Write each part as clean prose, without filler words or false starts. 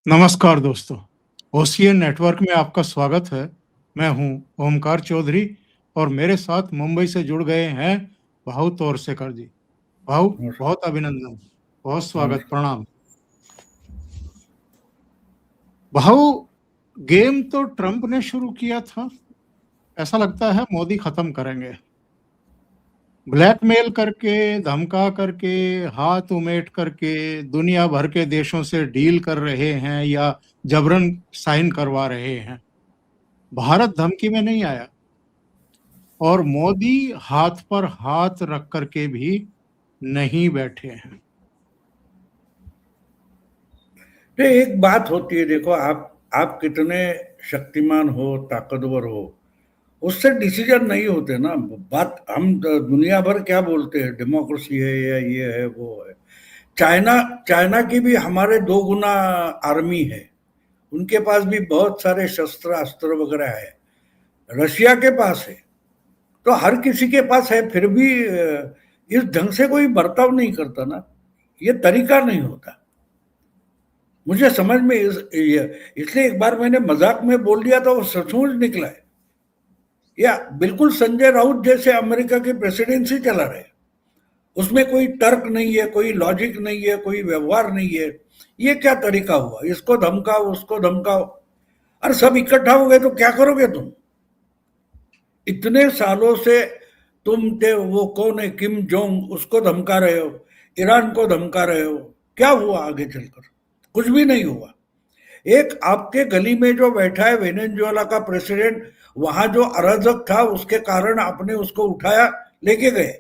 नमस्कार दोस्तों, OCN network में आपका स्वागत है। मैं हूं ओमकार चौधरी और मेरे साथ मुंबई से जुड़ गए हैं भाऊ तोरसेकर जी। भाऊ, नमस्कार। बहुत अभिनंदन, बहुत स्वागत, नमस्कार। प्रणाम। भाऊ, गेम तो ट्रंप ने शुरू किया था, ऐसा लगता है मोदी खत्म करेंगे। ब्लैकमेल करके, धमका करके, हाथ उमेट करके दुनिया भर के देशों से डील कर रहे हैं या जबरन साइन करवा रहे हैं। भारत धमकी में नहीं आया और मोदी हाथ पर हाथ रख करके भी नहीं बैठे हैं। तो एक बात होती है, देखो आप कितने शक्तिमान हो, ताकतवर हो, उससे डिसीजन नहीं होते ना। बात हम दुनिया भर क्या बोलते हैं, डेमोक्रेसी है या ये है वो है। चाइना चाइना की भी हमारे 2 गुना आर्मी है, उनके पास भी बहुत सारे शस्त्र अस्त्र वगैरह है। रशिया के पास है, तो हर किसी के पास है, फिर भी इस ढंग से कोई बर्ताव नहीं करता ना। ये तरीका नहीं होता। मुझे समझ में इसलिए एक बार मैंने मजाक में बोल दिया था, वो सचमुच निकला है। या बिल्कुल संजय राउत जैसे अमेरिका की प्रेसिडेंसी चला रहे, उसमें कोई तर्क नहीं है, कोई लॉजिक नहीं है, कोई व्यवहार नहीं है। ये क्या तरीका हुआ? इसको धमकाओ, उसको धमकाओ, और सब इकट्ठा हो गए तो क्या करोगे तुम? इतने सालों से तुम थे, वो कौन है, किम जोंग, उसको धमका रहे हो, ईरान को धमका रहे हो। क्या हुआ आगे चलकर? कुछ भी नहीं हुआ। एक आपके गली में जो बैठा है वेनेजुएला का प्रेसिडेंट, वहां जो अराजक था उसके कारण आपने उसको उठाया, लेके गए।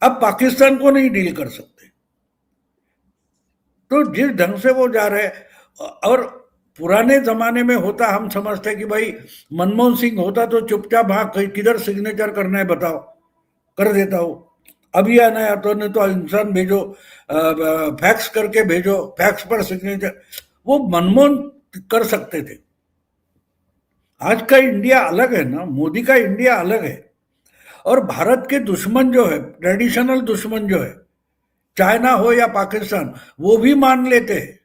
अब पाकिस्तान को नहीं डील कर सकते। तो जिस ढंग से वो जा रहे, और पुराने जमाने में होता, हम समझते कि भाई मनमोहन सिंह होता तो चुपचाप, हाँ किधर सिग्नेचर करना है बताओ, कर देता हूं। अभी आना है तो नहीं तो इंसान भेजो, फैक्स करके भेजो, फैक्स पर सिग्नेचर, वो मनमोहन कर सकते थे। आज का इंडिया अलग है ना, मोदी का इंडिया अलग है। और भारत के दुश्मन जो है, ट्रेडिशनल दुश्मन जो है, चाइना हो या पाकिस्तान, वो भी मान लेते हैं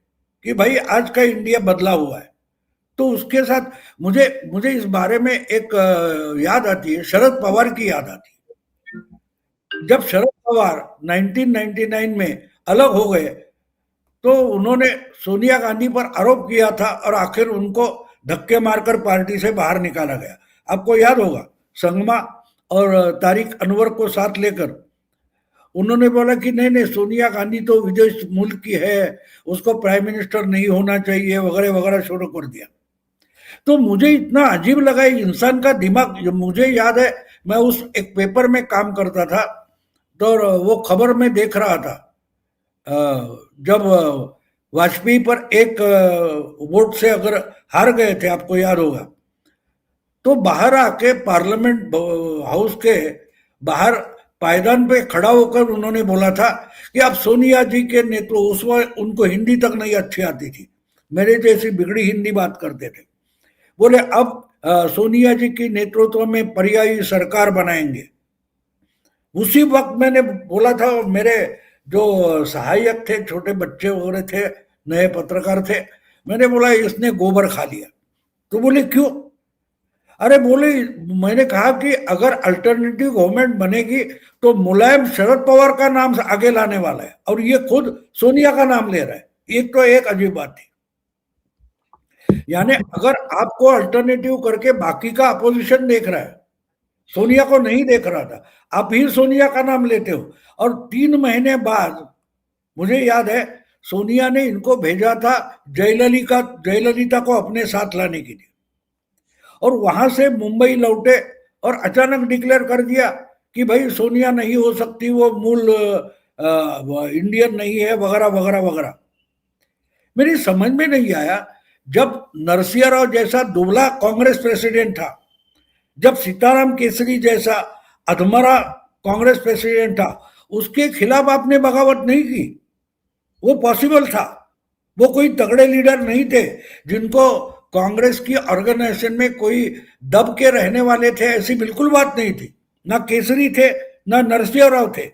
कि भाई आज का इंडिया बदला हुआ है। तो उसके साथ मुझे मुझे इस बारे में एक याद आती है, शरद पवार की याद आती है। जब शरद पवार 1999 में अलग हो गए, तो उन्होंने सोनिया गांधी पर आरोप किया था और आखिर उनको धक्के मारकर पार्टी से बाहर निकाला गया। आपको याद होगा, संगमा और तारिक अनवर को साथ लेकर उन्होंने बोला कि नहीं नहीं, सोनिया गांधी तो विदेश मुल्क की है, उसको प्राइम मिनिस्टर नहीं होना चाहिए, वगैरह वगैरह शुरू कर दिया। तो मुझे इतना अजीब लगा इंसान का दिमाग। मुझे याद है, मैं उस एक पेपर में काम करता था, तो वो खबर में देख रहा था, जब वाजपेयी पर एक वोट से अगर हार गए थे, आपको याद होगा, तो बाहर आके पार्लियामेंट हाउस के बाहर पायदान पे खड़ा होकर उन्होंने बोला था कि अब सोनिया जी के नेतृत्व, उस वक्त उनको हिंदी तक नहीं अच्छी आती थी, मेरे जैसी बिगड़ी हिंदी बात करते थे, बोले अब सोनिया जी की नेतृत्व में पर्यायी सरकार बनाएंगे। उसी वक्त मैंने बोला था, मेरे जो सहायक थे, छोटे बच्चे वगैरह थे, नए पत्रकार थे, मैंने बोला इसने गोबर खा लिया। तो बोले क्यों? अरे बोले, मैंने कहा कि अगर अल्टरनेटिव गवर्नमेंट बनेगी तो मुलायम शरद पवार का नाम आगे लाने वाला है, और ये खुद सोनिया का नाम ले रहा है। एक तो एक अजीब बात थी। यानी अगर आपको अल्टरनेटिव करके बाकी का अपोजिशन देख रहा है, सोनिया को नहीं देख रहा था, आप ही सोनिया का नाम लेते हो। और 3 महीने बाद मुझे याद है, सोनिया ने इनको भेजा था जयललिता को अपने साथ लाने के लिए, और वहां से मुंबई लौटे और अचानक डिक्लेयर कर दिया कि भाई सोनिया नहीं हो सकती, वो मूल इंडियन नहीं है, वगैरह वगैरह वगैरह। मेरी समझ में नहीं आया, जब नरसिंह राव जैसा दुबला कांग्रेस प्रेसिडेंट था, जब सीताराम केसरी जैसा अधमरा कांग्रेस प्रेसिडेंट था, उसके खिलाफ आपने बगावत नहीं की। वो पॉसिबल था। वो कोई तगड़े लीडर नहीं थे जिनको कांग्रेस की ऑर्गेनाइजेशन में कोई दब के रहने वाले थे, ऐसी बिल्कुल बात नहीं थी। ना केसरी थे, ना नरसिंह राव थे।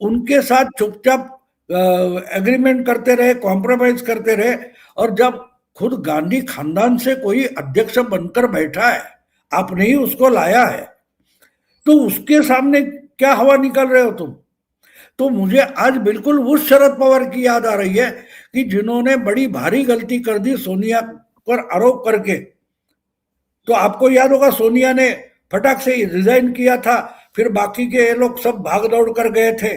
उनके साथ चुपचाप एग्रीमेंट करते रहे, कॉम्प्रोमाइज करते रहे, और जब खुद गांधी खानदान से कोई अध्यक्ष बनकर बैठा है, आपने ही उसको लाया है, तो उसके सामने क्या हवा निकाल रहे हो तुम? तो मुझे आज बिल्कुल उस शरद पवार की याद आ रही है कि जिन्होंने बड़ी भारी गलती कर दी सोनिया पर आरोप करके। तो आपको याद होगा सोनिया ने फटाक से रिजाइन किया था, फिर बाकी के ये लोग सब भाग दौड़ कर गए थे,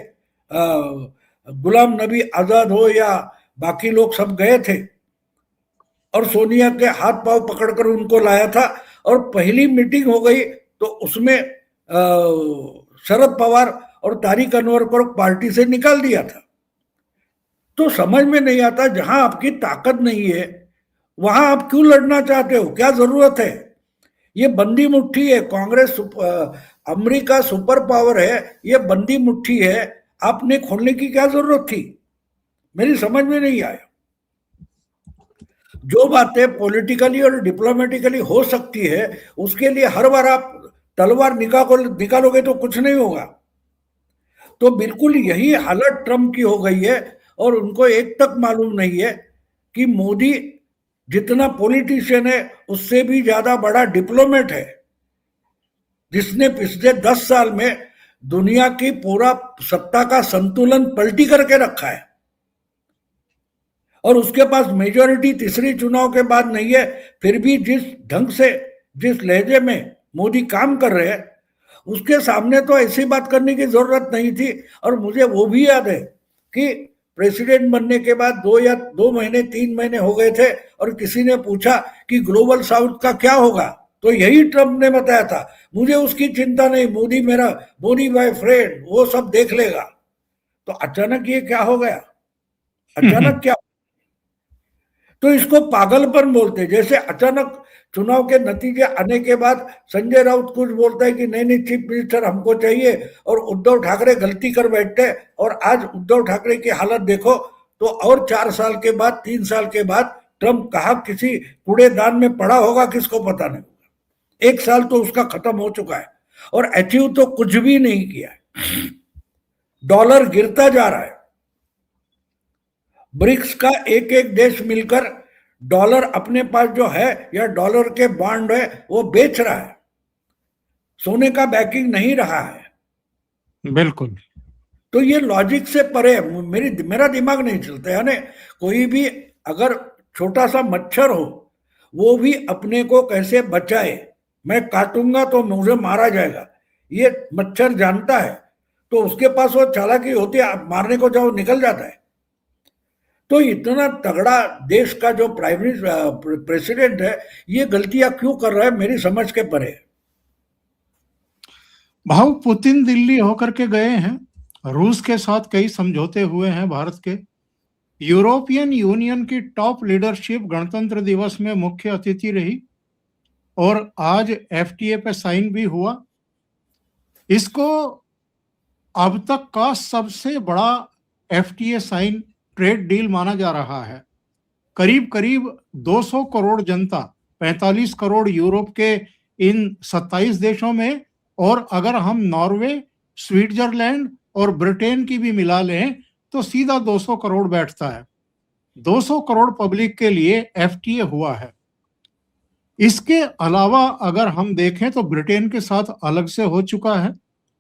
गुलाम नबी आजाद हो या बाकी लोग सब गए थे, और सोनिया के हाथ पांव पकड़कर उनको लाया था, और पहली मीटिंग हो गई तो उसमें शरद पवार और तारिक अनवर को पार्टी से निकाल दिया था। तो समझ में नहीं आता, जहां आपकी ताकत नहीं है वहां आप क्यों लड़ना चाहते हो? क्या जरूरत है? ये बंदी मुट्ठी है, कांग्रेस अमेरिका सुपर पावर है, ये बंदी मुट्ठी है, आपने खोलने की क्या जरूरत थी? मेरी समझ में नहीं आया। जो बातें पॉलिटिकली और डिप्लोमेटिकली हो सकती है, उसके लिए हर बार आप तलवार निकालोगे तो कुछ नहीं होगा। तो बिल्कुल यही हालत ट्रम्प की हो गई है, और उनको एक तक मालूम नहीं है कि मोदी जितना पॉलिटिशियन है उससे भी ज्यादा बड़ा डिप्लोमेट है, जिसने पिछले 10 साल में दुनिया की पूरा सत्ता का संतुलन पलटी करके रखा है, और उसके पास मेजोरिटी तीसरी चुनाव के बाद नहीं है, फिर भी जिस ढंग से, जिस लहजे में मोदी काम कर रहे हैं, उसके सामने तो ऐसी बात करने की जरूरत नहीं थी। और मुझे वो भी याद है कि प्रेसिडेंट बनने के बाद 2 महीने 3 महीने हो गए थे, और किसी ने पूछा कि ग्लोबल साउथ का क्या होगा, तो यही ट्रम्प ने बताया था, मुझे उसकी चिंता नहीं, मोदी माय फ्रेंड, वो सब देख लेगा। तो अचानक ये क्या हो गया? अचानक क्या? तो इसको पागलपन बोलते। जैसे अचानक चुनाव के नतीजे आने के बाद संजय राउत कुछ बोलता है कि नहीं नहीं चीफ मिनिस्टर हमको चाहिए, और उद्धव ठाकरे गलती कर बैठते, और आज उद्धव ठाकरे की हालत देखो। तो और 4 साल के बाद, 3 साल के बाद ट्रम्प कहाँ किसी कूड़ेदान में पड़ा होगा, किसको पता नहीं। 1 साल तो उसका खत्म हो चुका है, और अचीव तो कुछ भी नहीं किया है। डॉलर गिरता जा रहा है, ब्रिक्स का एक एक देश मिलकर डॉलर अपने पास जो है या डॉलर के बॉन्ड है वो बेच रहा है, सोने का बैकिंग नहीं रहा है। बिल्कुल। तो ये लॉजिक से परे मेरा दिमाग नहीं चलता है ना। कोई भी अगर छोटा सा मच्छर हो, वो भी अपने को कैसे बचाए, मैं काटूंगा तो मुझे मारा जाएगा, ये मच्छर जानता है, तो उसके पास वो चालाकी होती है, मारने को जाओ निकल जाता है। तो इतना तगड़ा देश का जो प्रेसिडेंट है, ये गलतियां क्यों कर रहा है, मेरी समझ के परे। भाव पुतिन दिल्ली होकर के गए हैं, रूस के साथ कई समझौते हुए हैं भारत के। यूरोपियन यूनियन की टॉप लीडरशिप गणतंत्र दिवस में मुख्य अतिथि रही, और आज एफटीए पे साइन भी हुआ। इसको अब तक का सबसे बड़ा एफटीए साइन ट्रेड डील माना जा रहा है। करीब करीब 200 करोड़ जनता, 45 करोड़ यूरोप के इन 27 देशों में, और अगर हम नॉर्वे, स्विट्जरलैंड और ब्रिटेन की भी मिला लें तो सीधा 200 करोड़ बैठता है। 200 करोड़ पब्लिक के लिए एफटीए हुआ है। इसके अलावा अगर हम देखें तो ब्रिटेन के साथ अलग से हो चुका है,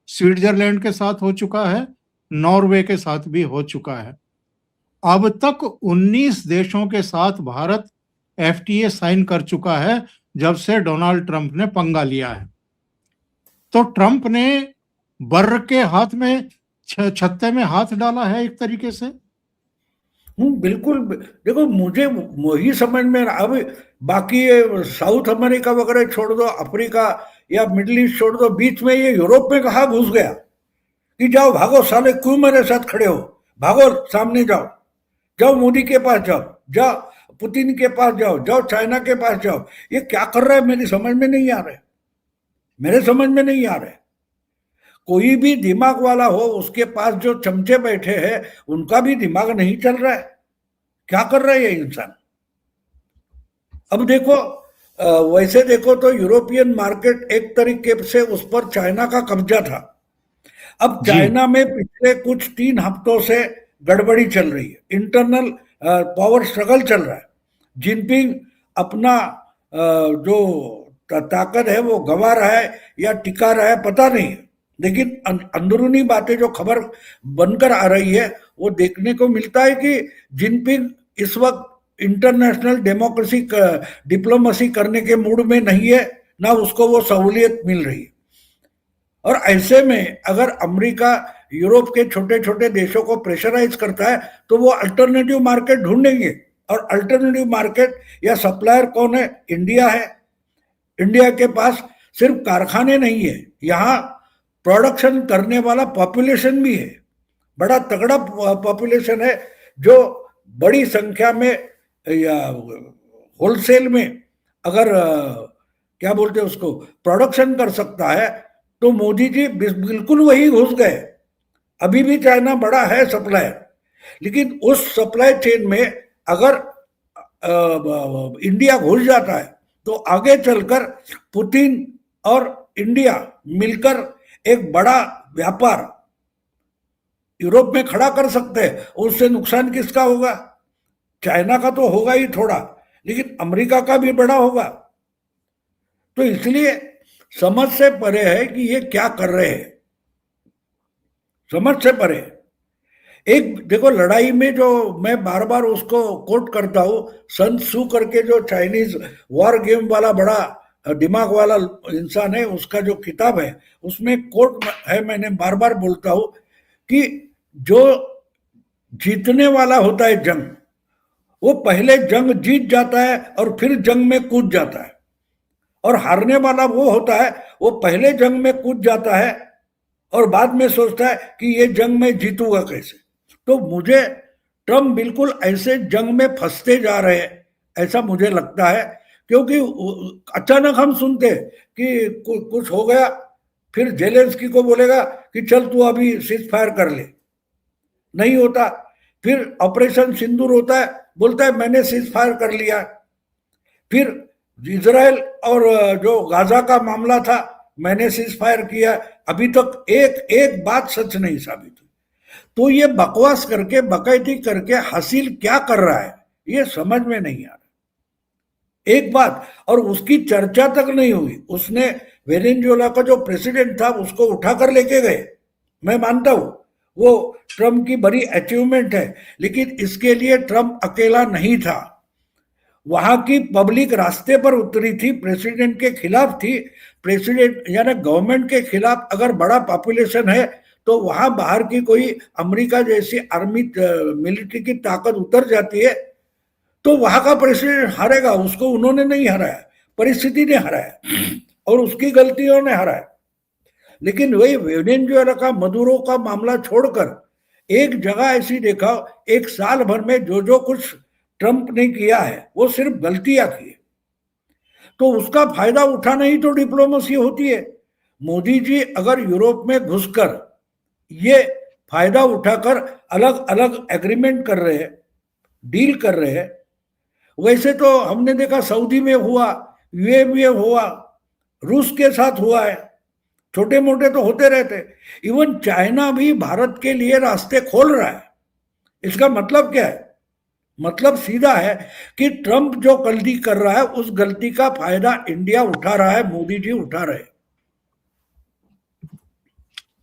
स्विट्जरलैंड के साथ हो चुका है, नॉर्वे के साथ भी हो चुका है। अब तक 19 देशों के साथ भारत एफटीए साइन कर चुका है जब से डोनाल्ड ट्रंप ने पंगा लिया है। तो ट्रंप ने बर्र के हाथ में छत्ते में हाथ डाला है एक तरीके से। बिल्कुल। देखो मुझे वही समझ में, अब बाकी साउथ अमेरिका वगैरह छोड़ दो, अफ्रीका या मिडिल ईस्ट छोड़ दो, बीच में ये यूरोप में कहा घुस गया कि जाओ भागो साले, क्यों मेरे साथ खड़े हो, भागो सामने जाओ, जाओ मोदी के पास जाओ, जाओ पुतिन के पास जाओ, जाओ चाइना के पास जाओ। ये क्या कर रहा है मेरी समझ में नहीं आ रहा है, मेरे समझ में नहीं आ रहा है। कोई भी दिमाग वाला हो, उसके पास जो चमचे बैठे हैं उनका भी दिमाग नहीं चल रहा है। क्या कर रहा है ये इंसान? अब देखो, वैसे देखो तो यूरोपियन मार्केट एक तरीके से उस पर चाइना का कब्जा था। अब चाइना में पिछले कुछ 3 हफ्तों से गड़बड़ी चल रही है, इंटरनल पावर स्ट्रगल चल रहा है। जिनपिंग अपना जो ताकत है वो गंवा रहा है या टिका रहा है पता नहीं, लेकिन अंदरूनी बातें जो खबर बनकर आ रही है वो देखने को मिलता है कि जिनपिंग इस वक्त इंटरनेशनल डेमोक्रेसी डिप्लोमेसी करने के मूड में नहीं है, ना उसको वो सहूलियत मिल रही है। और ऐसे में अगर अमेरिका यूरोप के छोटे छोटे देशों को प्रेशराइज करता है तो वो अल्टरनेटिव मार्केट ढूंढेंगे, और अल्टरनेटिव मार्केट या सप्लायर कौन है? इंडिया है। इंडिया के पास सिर्फ कारखाने नहीं है, यहाँ प्रोडक्शन करने वाला पॉपुलेशन भी है, बड़ा तगड़ा पॉपुलेशन है जो बड़ी संख्या में या होलसेल में अगर क्या बोलते हैं उसको प्रोडक्शन कर सकता है। तो मोदी जी बिल्कुल वही घुस गए। अभी भी चाइना बड़ा है सप्लायर, लेकिन उस सप्लाई चेन में अगर इंडिया घुस जाता है तो आगे चलकर पुतिन और इंडिया मिलकर एक बड़ा व्यापार यूरोप में खड़ा कर सकते हैं। उससे नुकसान किसका होगा? चाइना का तो होगा ही थोड़ा, लेकिन अमेरिका का भी बड़ा होगा। तो इसलिए समझ से परे है कि ये क्या कर रहे हैं, समझ से परे। एक देखो, लड़ाई में जो मैं बार बार उसको कोट करता हूं, सन त्सू करके जो चाइनीज वॉर गेम वाला बड़ा दिमाग वाला इंसान है, उसका जो किताब है उसमें कोट है, मैंने बार बार बोलता हूं कि जो जीतने वाला होता है जंग, वो पहले जंग जीत जाता है और फिर जंग में कूद जाता है, और हारने वाला वो होता है वो पहले जंग में कूद जाता है और बाद में सोचता है कि ये जंग में जीतूंगा कैसे। तो मुझे ट्रम्प बिल्कुल ऐसे जंग में फंसते जा रहे हैं ऐसा मुझे लगता है, क्योंकि अचानक हम सुनते कि कुछ हो गया, फिर जेलेंस्की को बोलेगा कि चल तू अभी सीज फायर कर ले, नहीं होता। फिर ऑपरेशन सिंदूर होता है, बोलता है मैंने सीज फायर कर लिया। फिर इजराइल और जो गाजा का मामला था, मैंने सीज फायर किया, अभी तक एक बात सच नहीं साबित हुई। तो ये बकवास करके बकैती करके हासिल क्या कर रहा है ये समझ में नहीं आ रहा। एक बात, और उसकी चर्चा तक नहीं हुई। उसने वेनेजुएला का जो प्रेसिडेंट था उसको उठाकर लेके गए, मैं मानता हूं वो ट्रम्प की बड़ी अचीवमेंट है, लेकिन इसके लिए ट्रम्प अकेला नहीं था। वहां की पब्लिक रास्ते पर उतरी थी, प्रेसिडेंट के खिलाफ थी। प्रेसिडेंट यानी गवर्नमेंट के खिलाफ अगर बड़ा पॉपुलेशन है तो वहां बाहर की कोई अमेरिका जैसी आर्मी मिलिट्री की ताकत उतर जाती है तो वहां का प्रेसिडेंट हारेगा। उसको उन्होंने नहीं हराया, परिस्थिति ने हराया और उसकी गलतियों ने हराया। लेकिन वही वेनेजुएला का मदुरो का मामला छोड़कर एक जगह ऐसी देखा, एक साल भर में जो कुछ ट्रंप ने किया है वो सिर्फ गलतियां की, तो उसका फायदा उठाना ही तो डिप्लोमेसी होती है। मोदी जी अगर यूरोप में घुसकर ये फायदा उठाकर अलग अलग एग्रीमेंट कर रहे हैं, डील कर रहे हैं, वैसे तो हमने देखा सऊदी में हुआ, यूएई में हुआ, रूस के साथ हुआ है, छोटे मोटे तो होते रहते। इवन चाइना भी भारत के लिए रास्ते खोल रहा है। इसका मतलब क्या है? मतलब सीधा है कि ट्रंप जो गलती कर रहा है उस गलती का फायदा इंडिया उठा रहा है, मोदी जी उठा रहे हैं।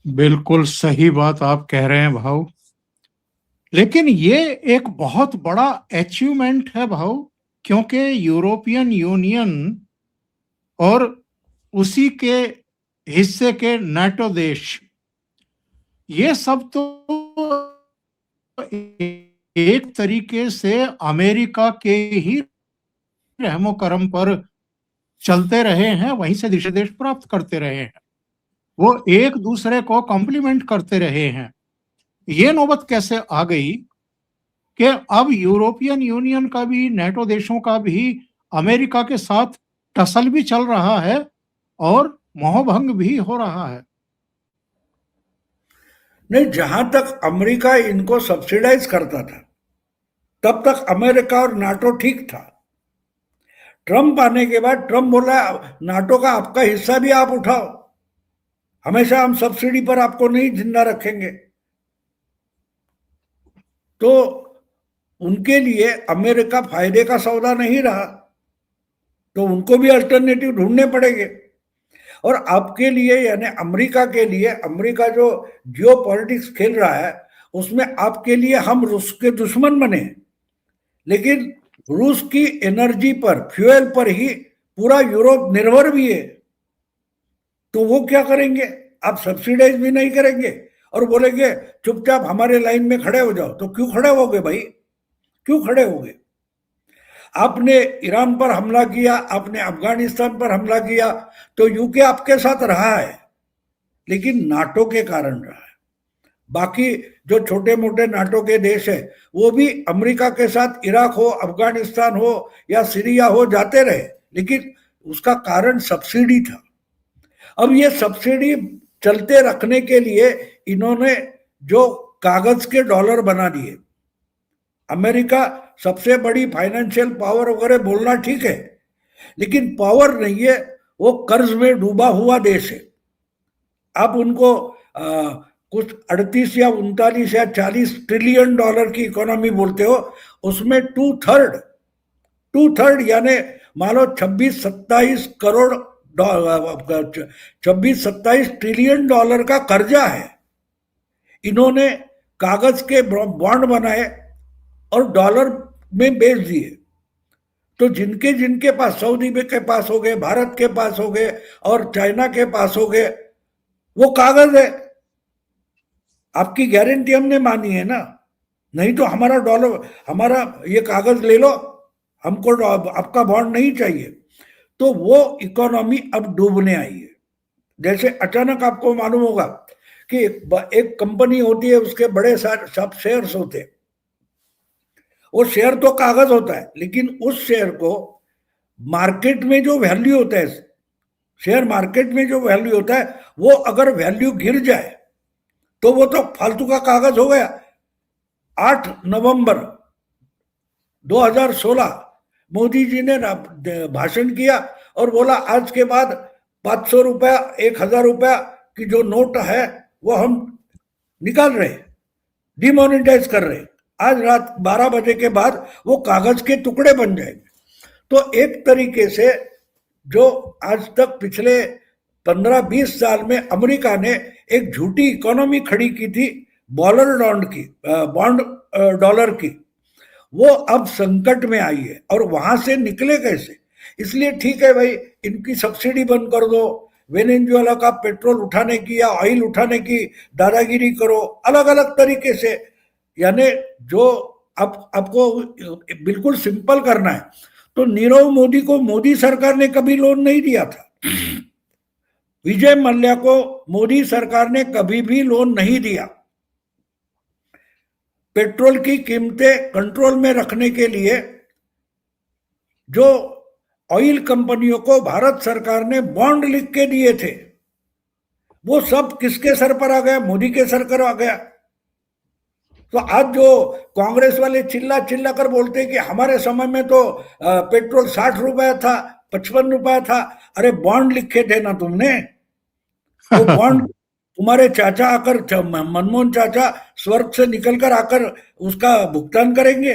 बिल्कुल सही बात आप कह रहे हैं भाऊ, लेकिन ये एक बहुत बड़ा अचीवमेंट है भाऊ, क्योंकि यूरोपियन यूनियन और उसी के हिस्से के नाटो देश, ये सब तो एक तरीके से अमेरिका के ही रहमो करम पर चलते रहे हैं, वहीं से दिशा देश प्राप्त करते रहे हैं, वो एक दूसरे को कॉम्प्लीमेंट करते रहे हैं। ये नौबत कैसे आ गई कि अब यूरोपियन यूनियन का भी, नाटो देशों का भी अमेरिका के साथ टसल भी चल रहा है और मोहभंग भी हो रहा है। नहीं, जहां तक अमेरिका इनको सब्सिडाइज करता था तब तक अमेरिका और नाटो ठीक था। ट्रंप आने के बाद ट्रंप बोला नाटो का आपका हिस्सा भी आप उठाओ, हमेशा हम सब्सिडी पर आपको नहीं जिंदा रखेंगे। तो उनके लिए अमेरिका फायदे का सौदा नहीं रहा, तो उनको भी अल्टरनेटिव ढूंढने पड़ेंगे। और आपके लिए यानी अमेरिका के लिए, अमेरिका जो जियो पॉलिटिक्स खेल रहा है उसमें आपके लिए हम रूस के दुश्मन बने, लेकिन रूस की एनर्जी पर, फ्यूल पर ही पूरा यूरोप निर्भर भी है। तो वो क्या करेंगे? आप सब्सिडाइज भी नहीं करेंगे और बोलेंगे चुपचाप हमारे लाइन में खड़े हो जाओ। तो क्यों खड़े होगे भाई, क्यों खड़े होगे? आपने ईरान पर हमला किया, आपने अफगानिस्तान पर हमला किया, तो यूके आपके साथ रहा है, लेकिन नाटो के कारण रहा है। बाकी जो छोटे मोटे नाटो के देश है वो भी अमेरिका के साथ इराक हो, अफगानिस्तान हो या सीरिया हो जाते रहे, लेकिन उसका कारण सब्सिडी था। अब ये सब्सिडी चलते रखने के लिए इन्होंने जो कागज के डॉलर बना दिए। अमेरिका सबसे बड़ी फाइनेंशियल पावर वगैरह बोलना ठीक है, लेकिन पावर नहीं है, वो कर्ज में डूबा हुआ देश है। आप उनको कुछ 38 या 39 या 40 ट्रिलियन डॉलर की इकोनॉमी बोलते हो, उसमें टू थर्ड यानी मान लो 26-27 करोड़ 26-27 ट्रिलियन डॉलर का कर्जा है। इन्होंने कागज के बॉन्ड बनाए और डॉलर में बेच दिए। तो जिनके जिनके पास, सऊदी के पास हो गए, भारत के पास हो गए और चाइना के पास हो गए, वो कागज है। आपकी गारंटी हमने मानी है ना, नहीं तो हमारा डॉलर, हमारा ये कागज ले लो, हमको आपका बॉन्ड नहीं चाहिए। तो वो इकोनॉमी अब डूबने आई है। जैसे अचानक आपको मालूम होगा कि एक कंपनी होती है, उसके बड़े सब शेयर्स होते हैं। वो शेयर तो कागज होता है, लेकिन उस शेयर को मार्केट में जो वैल्यू होता है, शेयर मार्केट में जो वैल्यू होता है, वो अगर वैल्यू गिर जाए तो वो तो फालतू का कागज हो गया। 8 नवंबर 2016 मोदी जी ने भाषण किया और बोला आज के बाद 500 रुपया, 1000 रुपया की जो नोट है वो हम निकाल रहे, डिमोनेटाइज कर रहे। आज रात 12 बजे के बाद वो कागज के टुकड़े बन जाएंगे। तो एक तरीके से जो आज तक पिछले 15-20 साल में अमेरिका ने एक झूठी इकोनॉमी खड़ी की थी, बॉन्ड डॉलर की, वो अब संकट में आई है। और वहां से निकले कैसे? इसलिए ठीक है भाई, इनकी सब्सिडी बंद कर दो, वेनेजुएला का पेट्रोल उठाने की या ऑयल उठाने की दादागिरी करो, अलग अलग तरीके से। यानी जो आपको बिल्कुल सिंपल करना है, तो नीरव मोदी को मोदी सरकार ने कभी लोन नहीं दिया था। विजय मल्ल्या को मोदी सरकार ने कभी भी लोन नहीं दिया। पेट्रोल की कीमतें कंट्रोल में रखने के लिए जो ऑयल कंपनियों को भारत सरकार ने बॉन्ड लिख के दिए थे, वो सब किसके सर पर आ गया? मोदी के सर पर आ गया। तो आज जो कांग्रेस वाले चिल्ला चिल्ला कर बोलते हैं कि हमारे समय में तो पेट्रोल 60 रुपया था, 55 रुपया था। अरे बॉन्ड लिखे थे ना तुमने, वो बॉन्ड तुम्हारे चाचा आकर, मनमोहन चाचा स्वर्ग से निकलकर आकर उसका भुगतान करेंगे।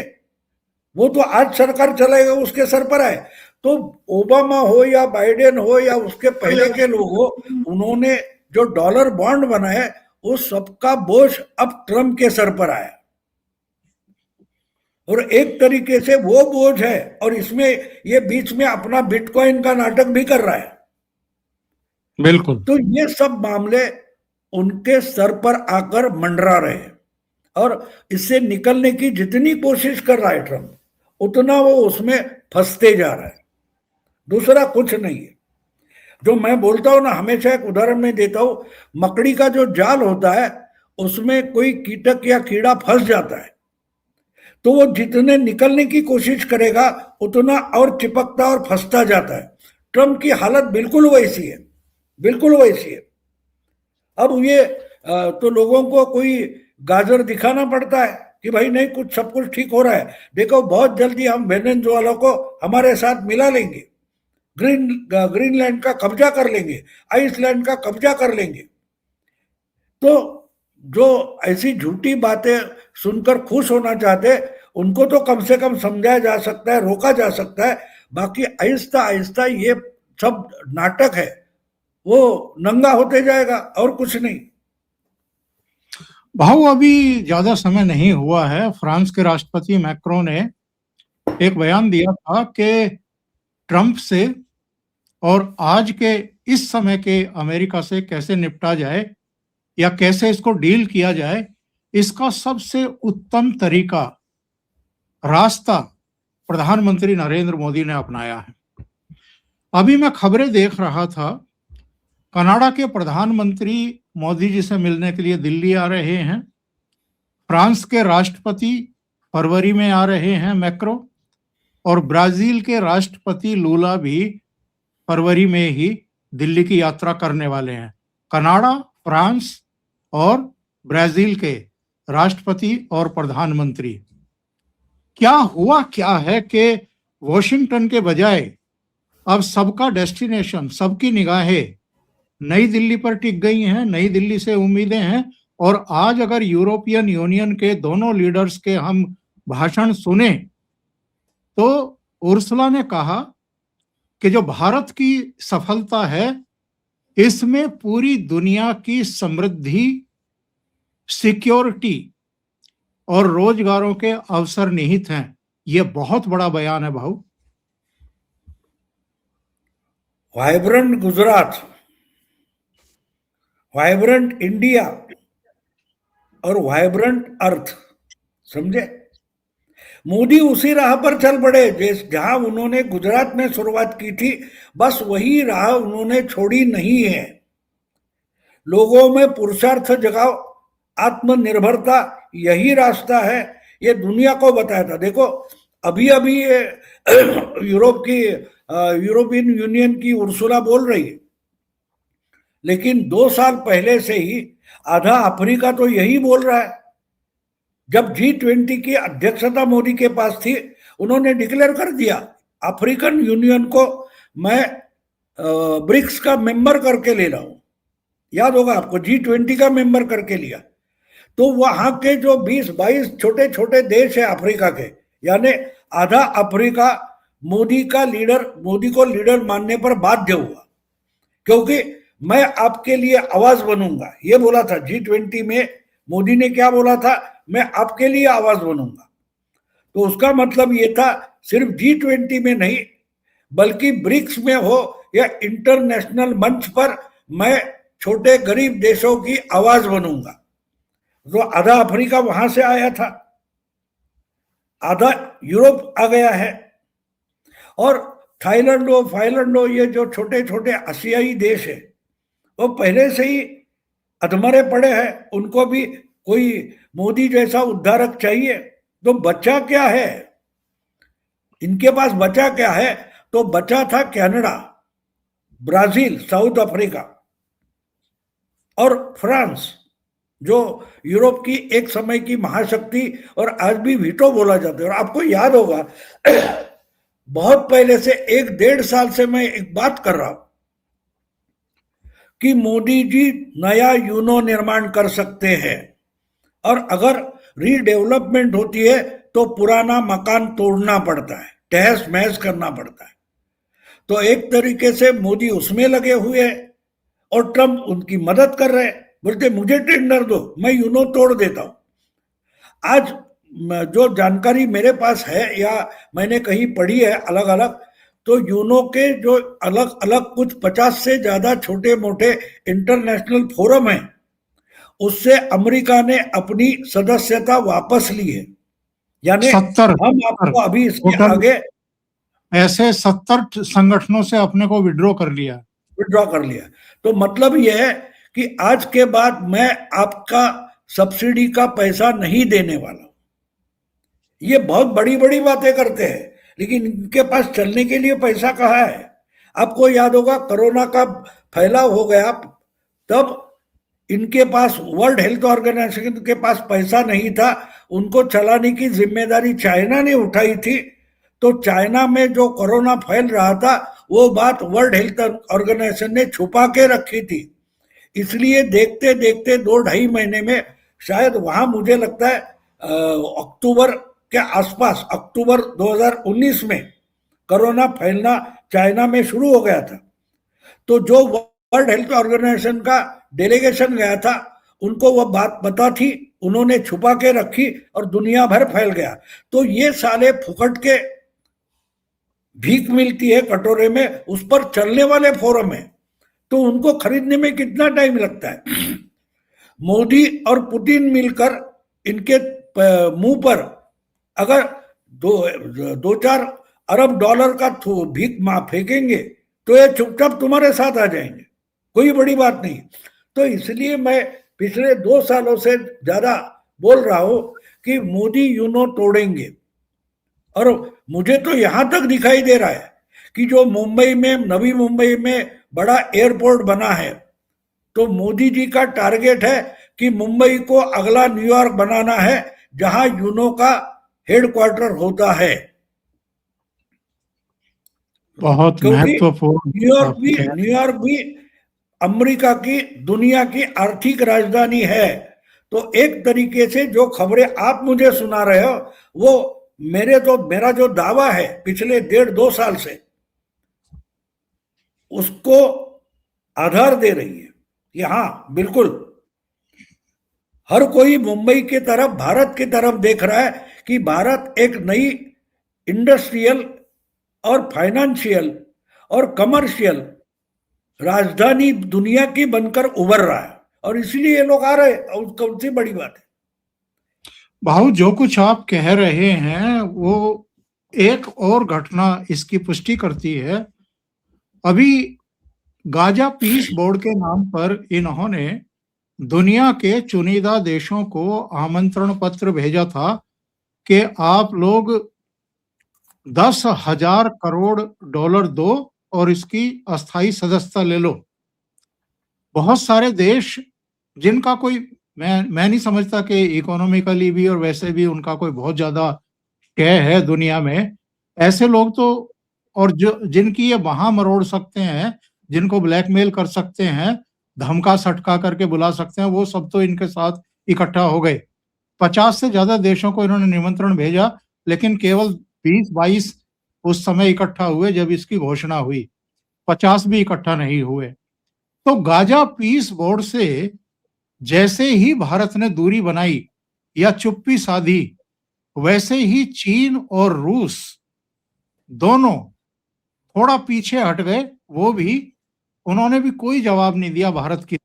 वो तो आज सरकार चलाएगा, उसके सर पर आए। तो ओबामा हो या बाइडेन हो या उसके पहले के लोग हो, उन्होंने जो डॉलर बॉन्ड बनाए, उस सबका बोझ अब ट्रम्प के सर पर आया। और एक तरीके से वो बोझ है, और इसमें ये बीच में अपना बिटकॉइन का नाटक भी कर रहा है। बिल्कुल। तो ये सब मामले उनके सर पर आकर मंडरा रहे हैं, और इससे निकलने की जितनी कोशिश कर रहा है ट्रम्प, उतना वो उसमें फंसते जा रहा है। दूसरा कुछ नहीं है। जो मैं बोलता हूं ना, हमेशा एक उदाहरण में देता हूं, मकड़ी का जो जाल होता है उसमें कोई कीटक या कीड़ा फंस जाता है, तो वो जितने निकलने की कोशिश करेगा उतना और चिपकता और फंसता जाता है। ट्रम्प की हालत बिल्कुल वैसी है, बिल्कुल वैसी है। अब ये तो लोगों को कोई गाजर दिखाना पड़ता है कि भाई नहीं, कुछ सब कुछ ठीक हो रहा है, देखो बहुत जल्दी हम वेनेजुएला को हमारे साथ मिला लेंगे, ग्रीनलैंड का कब्जा कर लेंगे, आइसलैंड का कब्जा कर लेंगे। तो जो ऐसी झूठी बातें सुनकर खुश होना चाहते, उनको तो कम से कम समझाया जा सकता है, रोका जा सकता है। बाकी आहिस्ता आहिस्ता ये सब नाटक है, वो नंगा होते जाएगा और कुछ नहीं। भाऊ अभी ज्यादा समय नहीं हुआ है, फ्रांस के राष्ट्रपति मैक्रों ने एक बयान दिया था कि ट्रंप से और आज के इस समय के अमेरिका से कैसे निपटा जाए या कैसे इसको डील किया जाए, इसका सबसे उत्तम तरीका, रास्ता प्रधानमंत्री नरेंद्र मोदी ने अपनाया है। अभी मैं खबरें देख रहा था, कनाडा के प्रधानमंत्री मोदी जी से मिलने के लिए दिल्ली आ रहे हैं, फ्रांस के राष्ट्रपति फरवरी में आ रहे हैं मैक्रो, और ब्राजील के राष्ट्रपति लूला भी फरवरी में ही दिल्ली की यात्रा करने वाले हैं। कनाडा, फ्रांस और ब्राजील के राष्ट्रपति और प्रधानमंत्री। क्या हुआ क्या है कि वॉशिंगटन के बजाय अब सबका डेस्टिनेशन, सबकी निगाहें नई दिल्ली पर टिक गई हैं, नई दिल्ली से उम्मीदें हैं। और आज अगर यूरोपियन यूनियन के दोनों लीडर्स के हम भाषण सुने तो उर्सुला ने कहा कि जो भारत की सफलता है, इसमें पूरी दुनिया की समृद्धि, सिक्योरिटी और रोजगारों के अवसर निहित हैं। यह बहुत बड़ा बयान है भाऊ। वाइब्रेंट गुजरात, वाइब्रेंट इंडिया और वाइब्रेंट अर्थ, समझे? मोदी उसी राह पर चल पड़े जहां उन्होंने गुजरात में शुरुआत की थी, बस वही राह उन्होंने छोड़ी नहीं है। लोगों में पुरुषार्थ जगाओ, आत्मनिर्भरता, यही रास्ता है। ये दुनिया को बताया था। देखो अभी अभी यूरोपियन यूनियन की उर्सुला बोल रही है, लेकिन 2 साल पहले से ही आधा अफ्रीका तो यही बोल रहा है। जब G20 की अध्यक्षता मोदी के पास थी, उन्होंने डिक्लेयर कर दिया अफ्रीकन यूनियन को मैं ब्रिक्स का मेंबर करके ले रहा हूं। याद होगा आपको, G20 का मेंबर करके लिया। तो वहां के जो 20-22 छोटे छोटे देश है अफ्रीका के, यानी आधा अफ्रीका मोदी को लीडर मानने पर बाध्य हुआ, क्योंकि मैं आपके लिए आवाज बनूंगा, ये बोला था G20 में। मोदी ने क्या बोला था? मैं आपके लिए आवाज बनूंगा। तो उसका मतलब ये था सिर्फ G20 में नहीं, बल्कि ब्रिक्स में हो या इंटरनेशनल मंच पर मैं छोटे गरीब देशों की आवाज बनूंगा। तो आधा अफ्रीका वहां से आया था, आधा यूरोप आ गया है, और थाईलैंड हो, फाइलैंड हो, ये जो छोटे छोटे एशियाई देश है, वो पहले से ही अधमरे पड़े हैं। उनको भी कोई मोदी जैसा उद्धारक चाहिए। तो बचा क्या है इनके पास? बचा क्या है? तो बचा था कनाडा, ब्राजील, साउथ अफ्रीका और फ्रांस, जो यूरोप की एक समय की महाशक्ति और आज भी वीटो बोला जाता है। और आपको याद होगा बहुत पहले से, 1-1.5 साल से मैं एक बात कर रहा हूं कि मोदी जी नया यूनो निर्माण कर सकते हैं, और अगर रीडेवलपमेंट होती है तो पुराना मकान तोड़ना पड़ता है, तहस महस करना पड़ता है। तो एक तरीके से मोदी उसमें लगे हुए हैं और ट्रंप उनकी मदद कर रहे हैं। बोलते मुझे टेंडर दो, मैं यूनो तोड़ देता हूं। आज जो जानकारी मेरे पास है या मैंने कहीं पढ़ी है अलग अलग, तो यूनो के जो अलग अलग कुछ 50 से ज्यादा छोटे मोटे इंटरनेशनल फोरम हैं, उससे अमेरिका ने अपनी सदस्यता वापस ली है। यानी 70 हम आपको अभी इसके आगे ऐसे 70 संगठनों से अपने को विड्रॉ कर लिया। तो मतलब यह है कि आज के बाद मैं आपका सब्सिडी का पैसा नहीं देने वाला। ये बहुत बड़ी बड़ी बातें करते हैं, लेकिन इनके पास चलने के लिए पैसा कहाँ है? आपको याद होगा कोरोना का फैलाव हो गया, तब इनके पास, वर्ल्ड हेल्थ ऑर्गेनाइजेशन के पास पैसा नहीं था, उनको चलाने की जिम्मेदारी चाइना ने उठाई थी। तो चाइना में जो कोरोना फैल रहा था, वो बात वर्ल्ड हेल्थ ऑर्गेनाइजेशन ने छुपा के रखी थी। इसलिए देखते देखते 2-2.5 महीने में शायद वहां मुझे लगता है अक्टूबर के आसपास, अक्टूबर 2019 में कोरोना फैलना चाइना में शुरू हो गया था। तो जो वर्ल्ड हेल्थ ऑर्गेनाइजेशन का डेलीगेशन गया था, उनको वह बात पता थी, उन्होंने छुपा के रखी और दुनिया भर फैल गया। तो ये साले फुकट के भीख मिलती है कटोरे में, उस पर चलने वाले फोरम है, तो उनको खरीदने में कितना टाइम लगता है। मोदी और पुतिन मिलकर इनके मुंह पर अगर 2-4 अरब डॉलर का भीख फेंकेंगे तो ये चुपचाप तुम्हारे साथ आ जाएंगे, कोई बड़ी बात नहीं। तो इसलिए मैं पिछले 2 सालों से ज्यादा बोल रहा हूं कि मोदी यूनो तोड़ेंगे। और मुझे तो यहां तक दिखाई दे रहा है कि जो मुंबई में, नवी मुंबई में बड़ा एयरपोर्ट बना है, तो मोदी जी का टारगेट है कि मुंबई को अगला न्यूयॉर्क बनाना है, जहां यूनो का हेडक्वार्टर होता है। बहुत क्योंकि महत्वपूर्ण न्यूयॉर्क भी अमेरिका की, दुनिया की आर्थिक राजधानी है। तो एक तरीके से जो खबरें आप मुझे सुना रहे हो, वो मेरा जो दावा है पिछले 1.5-2 साल से, उसको आधार दे रही है कि हाँ बिल्कुल हर कोई मुंबई की तरफ, भारत की तरफ देख रहा है कि भारत एक नई इंडस्ट्रियल और फाइनेंशियल और कमर्शियल राजधानी दुनिया की बनकर उभर रहा है, और इसलिए ये लोग आ रहे हैं, और कौन सी बड़ी बात है। भाऊ, जो कुछ आप कह रहे हैं वो एक और घटना इसकी पुष्टि करती है। अभी गाजा पीस बोर्ड के नाम पर इन्होंने दुनिया के चुनिंदा देशों को आमंत्रण पत्र भेजा था कि आप लोग 10,000 करोड़ डॉलर दो और इसकी अस्थाई सदस्यता ले लो। बहुत सारे देश जिनका कोई, मैं नहीं समझता कि इकोनॉमिकली भी और वैसे भी उनका कोई बहुत ज्यादा शेयर है दुनिया में, ऐसे लोग तो, और जो जिनकी ये वहां मरोड़ सकते हैं, जिनको ब्लैकमेल कर सकते हैं, धमका सटका करके बुला सकते हैं, वो सब तो इनके साथ इकट्ठा हो गए। 50 से ज्यादा देशों को इन्होंने निमंत्रण भेजा, लेकिन केवल 20-22 उस समय इकट्ठा हुए जब इसकी घोषणा हुई, 50 भी इकट्ठा नहीं हुए। तो गाजा पीस बोर्ड से जैसे ही भारत ने दूरी बनाई या चुप्पी साधी, वैसे ही चीन और रूस दोनों थोड़ा पीछे हट गए। वो भी, उन्होंने भी कोई जवाब नहीं दिया भारत की।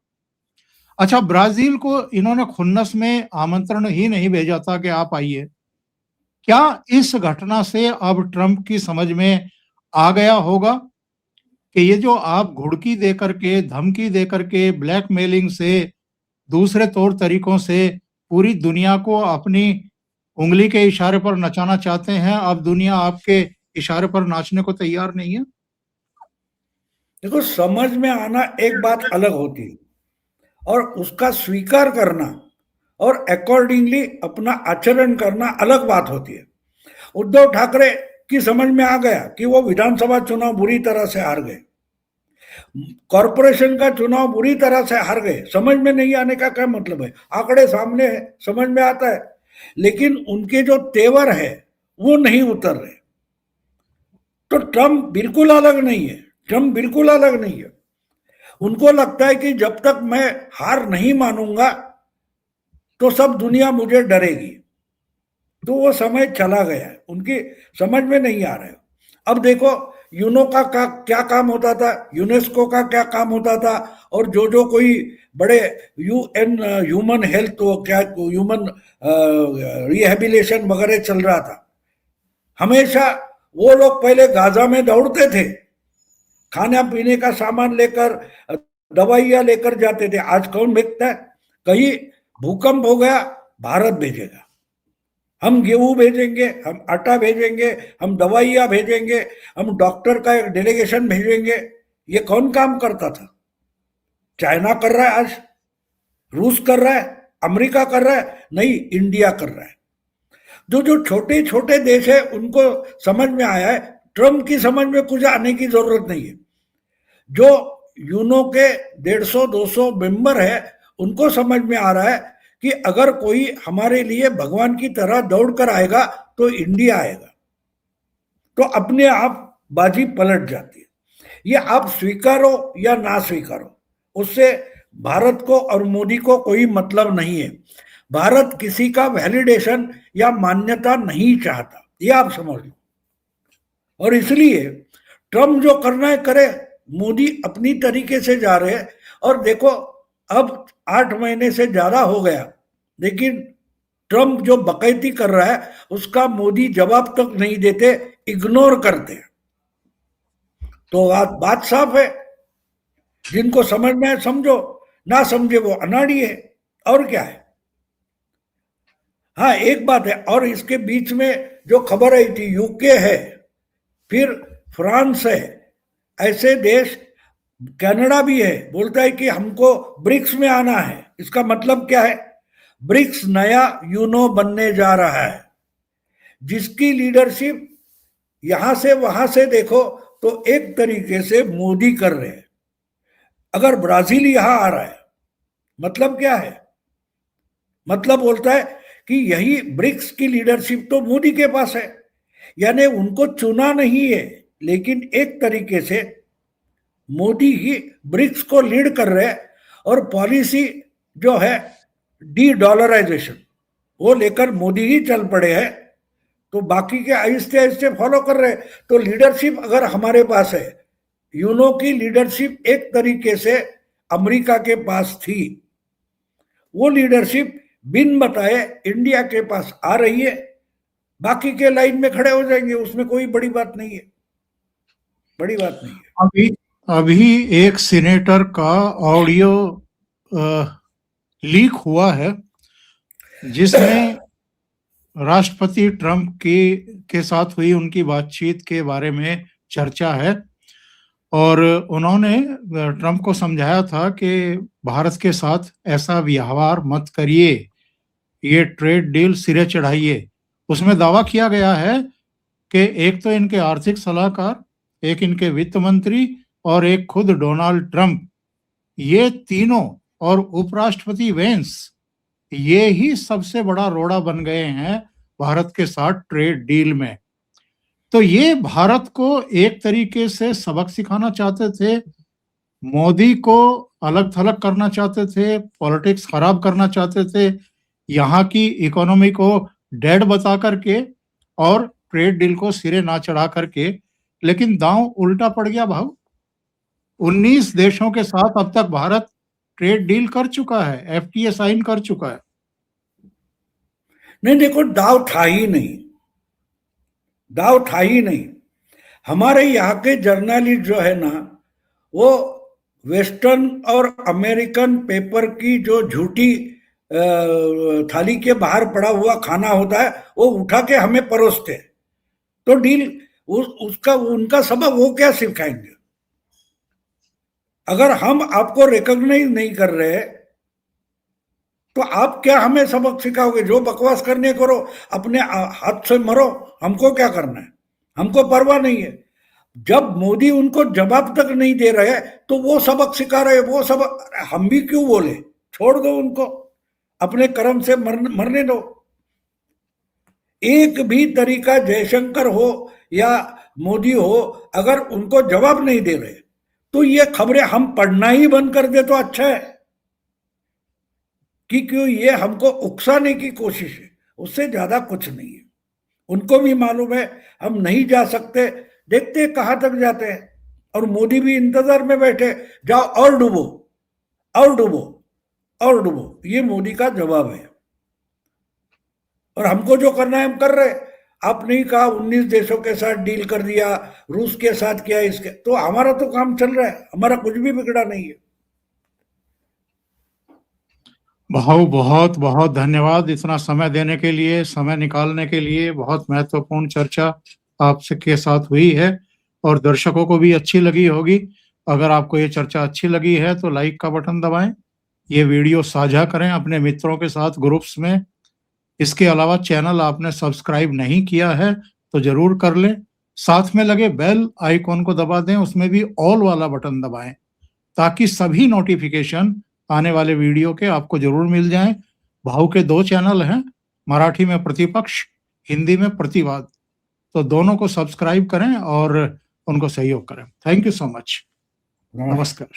अच्छा, ब्राजील को इन्होंने खुन्नस में आमंत्रण ही नहीं भेजा था कि आप आइए। क्या इस घटना से अब ट्रंप की समझ में आ गया होगा कि ये जो आप घुड़की दे करके, धमकी दे करके, ब्लैकमेलिंग से, दूसरे तौर तरीकों से पूरी दुनिया को अपनी उंगली के इशारे पर नचाना चाहते हैं, अब दुनिया आपके इशारे पर नाचने को तैयार नहीं है? देखो, समझ में आना एक बात अलग होती है, और उसका स्वीकार करना और अकॉर्डिंगली अपना आचरण करना अलग बात होती है। उद्धव ठाकरे की समझ में आ गया कि वो विधानसभा चुनाव बुरी तरह से हार गए, कॉरपोरेशन का चुनाव बुरी तरह से हार गए। समझ में नहीं आने का क्या मतलब है, आंकड़े सामने है, समझ में आता है, लेकिन उनके जो तेवर है वो नहीं उतर रहे। तो ट्रम्प बिल्कुल अलग नहीं है, ट्रम्प बिल्कुल अलग नहीं है। उनको लगता है कि जब तक मैं हार नहीं मानूंगा तो सब दुनिया मुझे डरेगी। तो वो समय चला गया है, उनकी समझ में नहीं आ रहा है। अब देखो, यूनो का क्या काम होता था, यूनेस्को का क्या काम होता था, और जो कोई बड़े यूएन ह्यूमन हेल्थ, क्या ह्यूमन रिहेबिलिटेशन वगैरह चल रहा था, हमेशा वो लोग पहले गाजा में दौड़ते थे, खाना पीने का सामान लेकर, दवाइयां लेकर जाते थे। आज कौन भेजता है? कहीं भूकंप हो गया, भारत भेजेगा, हम गेहूं भेजेंगे, हम आटा भेजेंगे, हम दवाइयां भेजेंगे, हम डॉक्टर का एक डेलीगेशन भेजेंगे। ये कौन काम करता था? चाइना कर रहा है, आज रूस कर रहा है, अमेरिका कर रहा है, नहीं, इंडिया कर रहा है। जो छोटे छोटे देश है उनको समझ में आया है, ट्रम्प की समझ में कुछ आने की जरूरत नहीं है। जो यूनो के 150-200 मेंबर है, उनको समझ में आ रहा है कि अगर कोई हमारे लिए भगवान की तरह दौड़ कर आएगा तो इंडिया आएगा, तो अपने आप बाजी पलट जाती है। ये आप स्वीकारो या ना स्वीकारो, उससे भारत को और मोदी को कोई मतलब नहीं है। भारत किसी का वैलिडेशन या मान्यता नहीं चाहता, ये आप समझ लो। और इसलिए ट्रम्प जो करना है करे, मोदी अपनी तरीके से जा रहे हैं। और देखो, अब 8 महीने से ज्यादा हो गया, लेकिन ट्रम्प जो बकैती कर रहा है उसका मोदी जवाब तक नहीं देते, इग्नोर करते हैं। तो बात साफ है, जिनको समझना है समझो, ना समझे वो अनाड़ी है, और क्या है। हाँ, एक बात है, और इसके बीच में जो खबर आई थी, यूके है, फिर फ्रांस है, ऐसे देश, कनाडा भी है, बोलता है कि हमको ब्रिक्स में आना है। इसका मतलब क्या है? ब्रिक्स नया यूनो बनने जा रहा है, जिसकी लीडरशिप यहां से वहां से देखो तो एक तरीके से मोदी कर रहे हैं। अगर ब्राजील यहां आ रहा है, मतलब क्या है? मतलब बोलता है कि यही ब्रिक्स की लीडरशिप तो मोदी के पास है, यानी उनको चुना नहीं है, लेकिन एक तरीके से मोदी ही ब्रिक्स को लीड कर रहे हैं। और पॉलिसी जो है डी डॉलराइजेशन, वो लेकर मोदी ही चल पड़े हैं, तो बाकी के आहिस्ते आहिस्ते फॉलो कर रहे हैं। तो लीडरशिप अगर हमारे पास है, यूनो की लीडरशिप एक तरीके से अमेरिका के पास थी, वो लीडरशिप बिन बताए इंडिया के पास आ रही है। बाकी के लाइन में खड़े हो जाएंगे, उसमें कोई बड़ी बात नहीं है, बड़ी बात नहीं है। अभी अभी एक सीनेटर का ऑडियो लीक हुआ है, जिसमें राष्ट्रपति ट्रंप के साथ हुई उनकी बातचीत के बारे में चर्चा है। और उन्होंने ट्रंप को समझाया था कि भारत के साथ ऐसा व्यवहार मत करिए, ये ट्रेड डील सिरे चढ़ाइए। उसमें दावा किया गया है कि एक तो इनके आर्थिक सलाहकार, एक इनके वित्त मंत्री और एक खुद डोनाल्ड ट्रंप, ये तीनों और उपराष्ट्रपति वेंस, ये ही सबसे बड़ा रोड़ा बन गए हैं भारत के साथ ट्रेड डील में। तो ये भारत को एक तरीके से सबक सिखाना चाहते थे, मोदी को अलग थलग करना चाहते थे, पॉलिटिक्स खराब करना चाहते थे, यहाँ की इकोनॉमी को डेड बता करके और ट्रेड डील को सिरे ना चढ़ा करके। लेकिन दांव उल्टा पड़ गया भाव। 19 देशों के साथ अब तक भारत ट्रेड डील कर चुका है, एफटीए साइन कर चुका है। नहीं, देखो, दाव था ही नहीं, दाव था ही नहीं। हमारे यहाँ के जर्नलिस्ट जो है ना, वो वेस्टर्न और अमेरिकन पेपर की जो झूठी थाली के बाहर पड़ा हुआ खाना होता है, वो उठा के हमें परोसते। तो डील उसका उनका सबक वो क्या सिखाएंगे? अगर हम आपको रिकॉग्नाइज नहीं कर रहे तो आप क्या हमें सबक सिखाओगे? जो बकवास करने करो, अपने हाथ से मरो, हमको क्या करना है? हमको परवाह नहीं है। जब मोदी उनको जवाब तक नहीं दे रहे तो वो सबक सिखा रहे, वो सबक हम भी क्यों बोले? छोड़ दो उनको, अपने कर्म से मरने दो। एक भी तरीका जयशंकर हो या मोदी हो, अगर उनको जवाब नहीं दे रहे तो ये खबरें हम पढ़ना ही बंद कर दे तो अच्छा है। कि क्यों ये हमको उकसाने की कोशिश है, उससे ज्यादा कुछ नहीं है। उनको भी मालूम है हम नहीं जा सकते, देखते कहां तक जाते हैं। और मोदी भी इंतजार में बैठे, जाओ और डूबो, और डूबो, और डूबो, ये मोदी का जवाब है। और हमको जो करना है हम कर रहे। आप नहीं कहा 19 देशों के साथ डील कर दिया, रूस के साथ किया, इसके तो हमारा तो काम चल रहा है, हमारा कुछ भी बिगड़ा नहीं है। भाऊ, बहुत बहुत धन्यवाद इतना समय देने के लिए, समय निकालने के लिए। बहुत महत्वपूर्ण चर्चा आपसे के साथ हुई है और दर्शकों को भी अच्छी लगी होगी। अगर आपको ये चर्चा अच्छी लगी है तो लाइक का बटन दबाएं, ये वीडियो साझा करें अपने मित्रों के साथ ग्रुप्स में। इसके अलावा चैनल आपने सब्सक्राइब नहीं किया है तो जरूर कर लें। साथ में लगे बेल आइकॉन को दबा दें, उसमें भी ऑल वाला बटन दबाएं, ताकि सभी नोटिफिकेशन आने वाले वीडियो के आपको जरूर मिल जाएं। भाव के 2 चैनल हैं, मराठी में प्रतिपक्ष, हिंदी में प्रतिवाद, तो दोनों को सब्सक्राइब करें और उनको सहयोग करें। Thank you so much. नमस्कार।